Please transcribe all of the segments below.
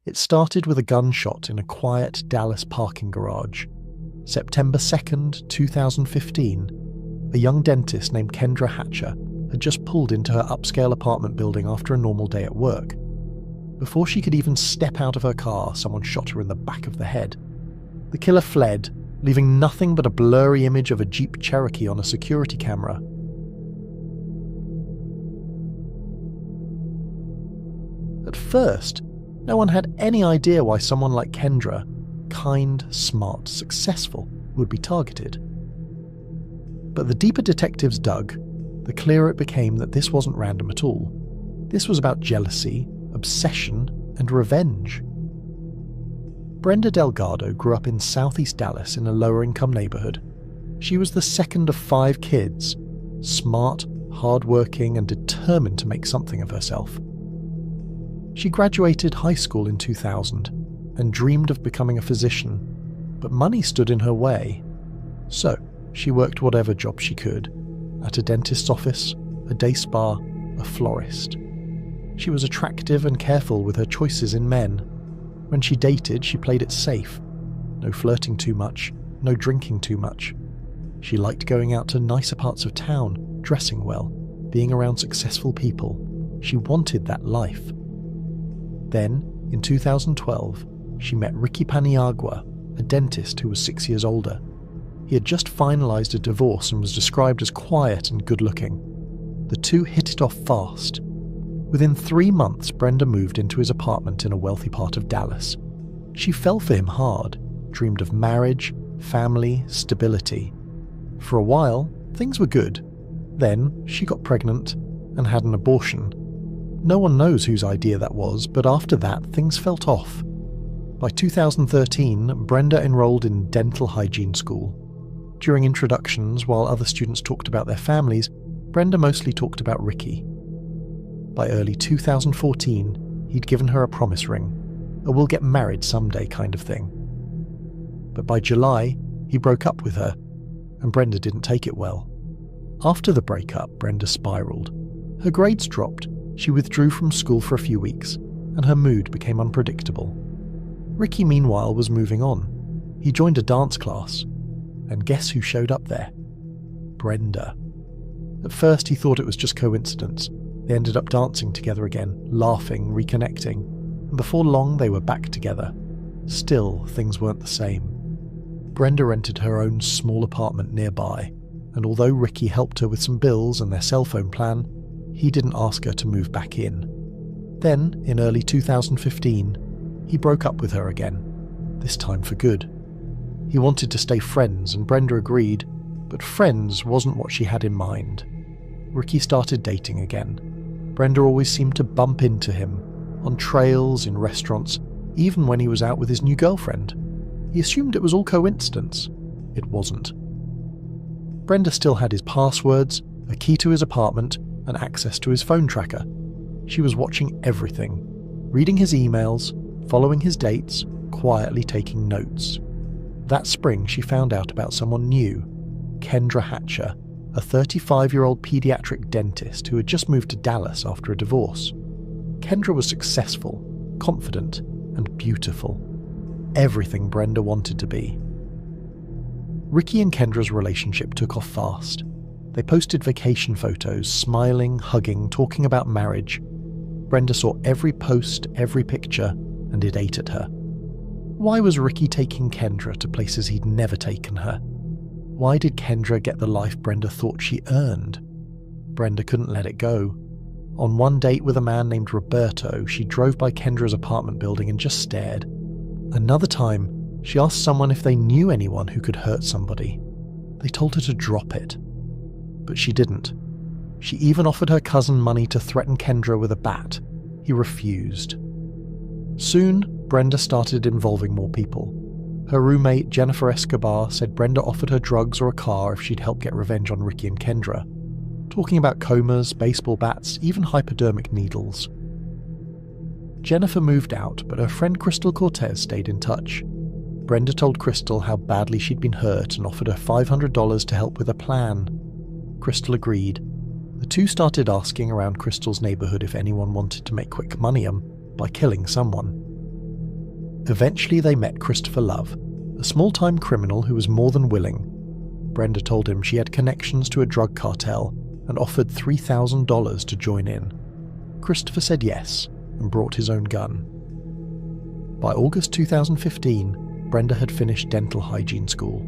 It started with a gunshot in a quiet Dallas parking garage. September 2nd, 2015, a young dentist named Kendra Hatcher had just pulled into her upscale apartment building after a normal day at work. Before she could even step out of her car, someone shot her in the back of the head. The killer fled, leaving nothing but a blurry image of a Jeep Cherokee on a security camera. At first, no one had any idea why someone like Kendra, kind, smart, successful, would be targeted. But the deeper detectives dug, the clearer it became that this wasn't random at all. This was about jealousy, obsession, and revenge. Brenda Delgado grew up in southeast Dallas in a lower-income neighborhood. She was the second of 5 kids, smart, hard-working, and determined to make something of herself. She graduated high school in 2000 and dreamed of becoming a physician, but money stood in her way. So, she worked whatever job she could, at a dentist's office, a day spa, a florist. She was attractive and careful with her choices in men. When she dated, she played it safe. No flirting too much, no drinking too much. She liked going out to nicer parts of town, dressing well, being around successful people. She wanted that life. Then, in 2012, she met Ricky Paniagua, a dentist who was 6 years older. He had just finalized a divorce and was described as quiet and good-looking. The two hit it off fast. Within 3 months, Brenda moved into his apartment in a wealthy part of Dallas. She fell for him hard, dreamed of marriage, family, stability. For a while, things were good. Then, she got pregnant and had an abortion. No one knows whose idea that was, but after that, things felt off. By 2013, Brenda enrolled in dental hygiene school. During introductions, while other students talked about their families, Brenda mostly talked about Ricky. By early 2014, he'd given her a promise ring, a we'll get married someday kind of thing. But by July, he broke up with her, and Brenda didn't take it well. After the breakup, Brenda spiraled. Her grades dropped, she withdrew from school for a few weeks, and her mood became unpredictable. Ricky, meanwhile, was moving on. He joined a dance class, and guess who showed up there? Brenda. At first, he thought it was just coincidence. They ended up dancing together again, laughing, reconnecting, and before long they were back together. Still, things weren't the same. Brenda rented her own small apartment nearby, and although Ricky helped her with some bills and their cell phone plan, he didn't ask her to move back in. Then, in early 2015, he broke up with her again, this time for good. He wanted to stay friends, and Brenda agreed, but friends wasn't what she had in mind. Ricky started dating again. Brenda always seemed to bump into him, on trails, in restaurants, even when he was out with his new girlfriend. He assumed it was all coincidence. It wasn't. Brenda still had his passwords, a key to his apartment, and access to his phone tracker. She was watching everything, reading his emails, following his dates, quietly taking notes. That spring, she found out about someone new, Kendra Hatcher, a 35-year-old pediatric dentist who had just moved to Dallas after a divorce. Kendra was successful, confident, and beautiful. Everything Brenda wanted to be. Ricky and Kendra's relationship took off fast. They posted vacation photos, smiling, hugging, talking about marriage. Brenda saw every post, every picture, and it ate at her. Why was Ricky taking Kendra to places he'd never taken her? Why did Kendra get the life Brenda thought she earned? Brenda couldn't let it go. On one date with a man named Roberto, she drove by Kendra's apartment building and just stared. Another time, she asked someone if they knew anyone who could hurt somebody. They told her to drop it. But she didn't. She even offered her cousin money to threaten Kendra with a bat. He refused. Soon, Brenda started involving more people. Her roommate, Jennifer Escobar, said Brenda offered her drugs or a car if she'd help get revenge on Ricky and Kendra, talking about comas, baseball bats, even hypodermic needles. Jennifer moved out, but her friend Crystal Cortez stayed in touch. Brenda told Crystal how badly she'd been hurt and offered her $500 to help with a plan. Crystal agreed. The two started asking around Crystal's neighborhood if anyone wanted to make quick money by killing someone. Eventually they met Christopher Love, a small-time criminal who was more than willing. Brenda told him she had connections to a drug cartel and offered $3,000 to join in. Christopher said yes and brought his own gun. By August 2015, Brenda had finished dental hygiene school.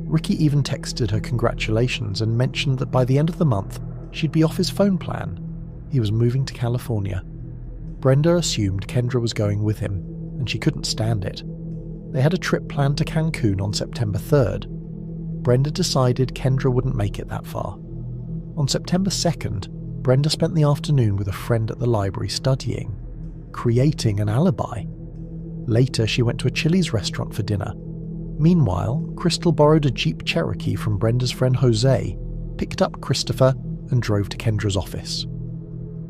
Ricky even texted her congratulations and mentioned that by the end of the month, she'd be off his phone plan. He was moving to California. Brenda assumed Kendra was going with him, and she couldn't stand it. They had a trip planned to Cancun on September 3rd. Brenda decided Kendra wouldn't make it that far. On September 2nd, Brenda spent the afternoon with a friend at the library studying, creating an alibi. Later, she went to a Chili's restaurant for dinner. Meanwhile, Crystal borrowed a Jeep Cherokee from Brenda's friend Jose, picked up Christopher, and drove to Kendra's office.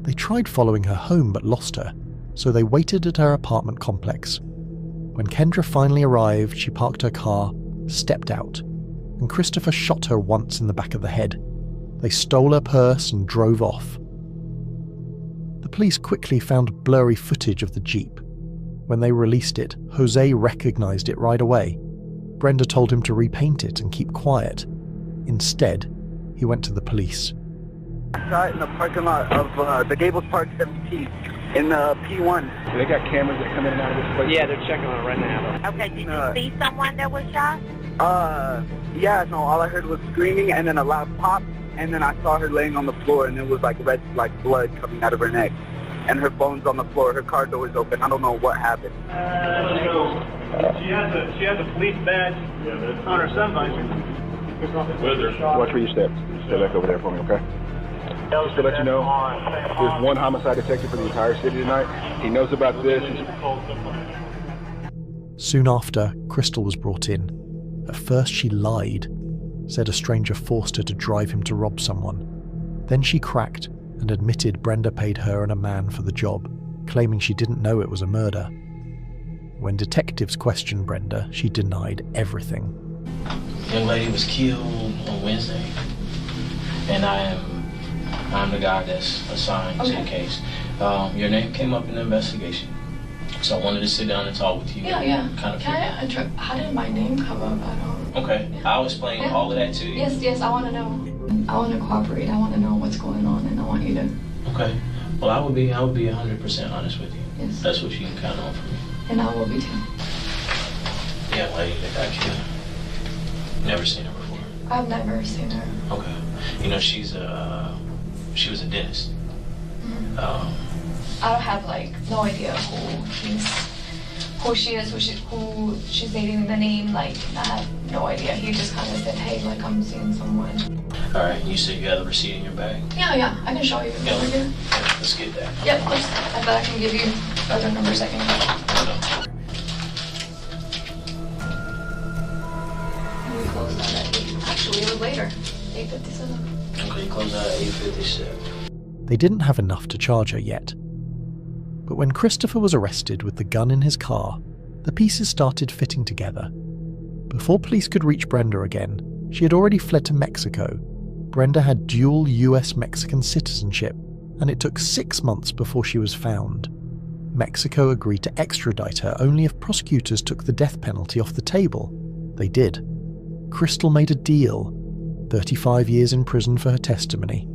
They tried following her home but lost her, so they waited at her apartment complex. When Kendra finally arrived, she parked her car, stepped out, and Christopher shot her once in the back of the head. They stole her purse and drove off. The police quickly found blurry footage of the Jeep. When they released it, Jose recognized it right away. Brenda told him to repaint it and keep quiet. Instead, he went to the police. Shot in the parking lot of the Gables Park 17 in P1. So they got cameras that come in and out of this place? Yeah, they're checking on it right now. Okay, did you see someone that was shot? Yeah, no, all I heard was screaming and then a loud pop, and then I saw her laying on the floor, and it was like red, like blood coming out of her neck. And her bones on the floor, her car door was open. I don't know what happened. She has a police badge on her sun visor. Watch where you step. Stay back over there for me, okay? Just to let you know, there's one homicide detective for the entire city tonight. He knows about this. Soon after, Crystal was brought in. At first she lied, said a stranger forced her to drive him to rob someone. Then she cracked and admitted Brenda paid her and a man for the job, claiming she didn't know it was a murder. When detectives questioned Brenda, she denied everything. The young lady was killed on Wednesday, and I'm the guy that's assigned to the case. Your name came up in the investigation, so I wanted to sit down and talk with you. Yeah. Kind of How did my name come up? I don't. Okay, I'll explain all of that to you. Yes, I want to know. I want to cooperate. I want to know what's going on, and I want you to. Okay. Well, I would be 100% honest with you. Yes. That's what you can count on from me. And I will be too. The young lady that got killed. Never seen her before. I've never seen her. Okay. You know, she was a dentist. Mm-hmm. I don't have no idea who she is, who she's dating, the name, I have no idea. He just kind of said, hey, I'm seeing someone. All right, you said you had the receipt in your bag? Yeah, I can show you. Yeah, Over here. let's get that. Yep, I bet I can give you other numbers I can. We closed out at 8. Actually, it was later, 8:57. Okay, you closed out at 8:57. They didn't have enough to charge her yet. But when Christopher was arrested with the gun in his car, the pieces started fitting together. Before police could reach Brenda again, she had already fled to Mexico. Brenda had dual US-Mexican citizenship, and it took 6 months before she was found. Mexico agreed to extradite her only if prosecutors took the death penalty off the table. They did. Crystal made a deal. 35 years in prison for her testimony.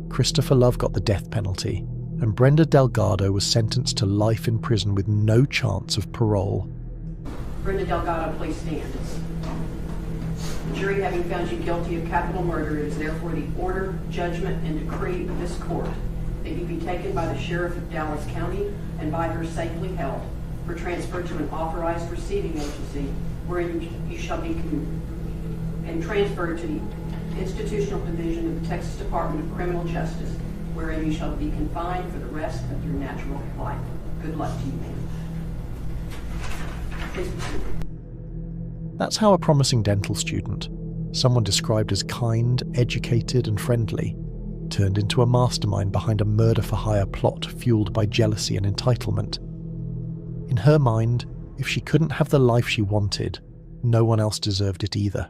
Christopher Love got the death penalty, and Brenda Delgado was sentenced to life in prison with no chance of parole. Brenda Delgado, please stand. The jury, having found you guilty of capital murder, it is therefore the order, judgment, and decree of this court that you be taken by the Sheriff of Dallas County and by her safely held for transfer to an authorized receiving agency wherein you shall be and transferred to the Institutional Division of the Texas Department of Criminal Justice, wherein you shall be confined for the rest of your natural life. Good luck to you, ma'am. Please proceed. That's how a promising dental student, someone described as kind, educated, and friendly, turned into a mastermind behind a murder-for-hire plot fueled by jealousy and entitlement. In her mind, if she couldn't have the life she wanted, no one else deserved it either.